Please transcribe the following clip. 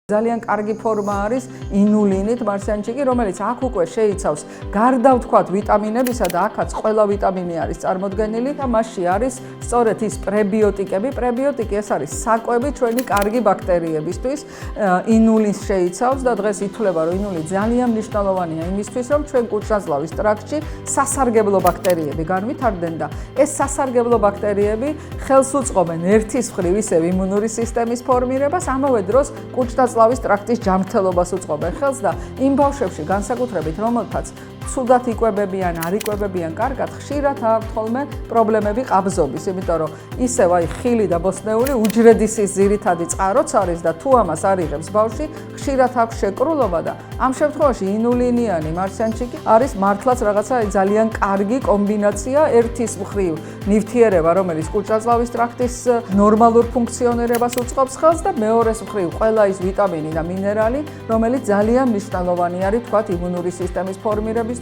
ძალიან კარგი ფორმა არის ინულინით მარსიანჩიკი, რომელიც აქ უკვე შეიცავს გარდა ვთქვათ ვიტამინებისა და აქაც ყველა ვიტამინი არის წარმოდგენილი და მასში არის სწორედ ის პრებიოტიკები. პრებიოტიკი ეს არის საკვები ჩვენი კარგი ბაქტერიებისთვის. ინულინს შეიცავს და დღეს ითვლება, რომ ინული ძალიან მნიშვნელოვანია იმისთვის, რომ ჩვენ კუჭ-ნაწლავის ტრაქტში სასარგებლო ბაქტერიები განვითარდნენ და ეს სასარგებლო ბაქტერიები ხელს უწყობენ ერთის მხრივ ისევ იმუნური სისტემის ფორმირებას, ამავე დროს კუჭ-ნაწლავის ტრაქტის ჯანმრთელობას უწყობენ ხელს და იმ ბავშვებში განსაკუთრებით რომელთაც ცუდად იკვებებიან, არ იკვებებიან კარგად, ხშირად აქვთ ხოლმე პრობლემები ყაბზობის, იმიტომ რომ ისევ აი ხილი და ბოსტნეული უჯრედისის ძირითადი წყაროც არის და თუ ამას არ იღებს ბავშვი, ხშირად აქვს შეკრულობა და ამ შემთხვევაში ინულინიანი მარსიანჩიკი არის მართლაც რაღაცა ძალიან კარგი კომბინაცია ერთის მხრივ ნივთიერება, რომელიც კუჭ-ნაწლავის ტრაქტის ნორმალურ ფუნქციონირებას უწყობს ხელს და მეორეს მხრივ ყველა ის ვიტამინი და მინერალი, რომელიც ძალიან მნიშვნელოვანი არის თქვათ იმუნური სისტემის ფორმირებისთვის.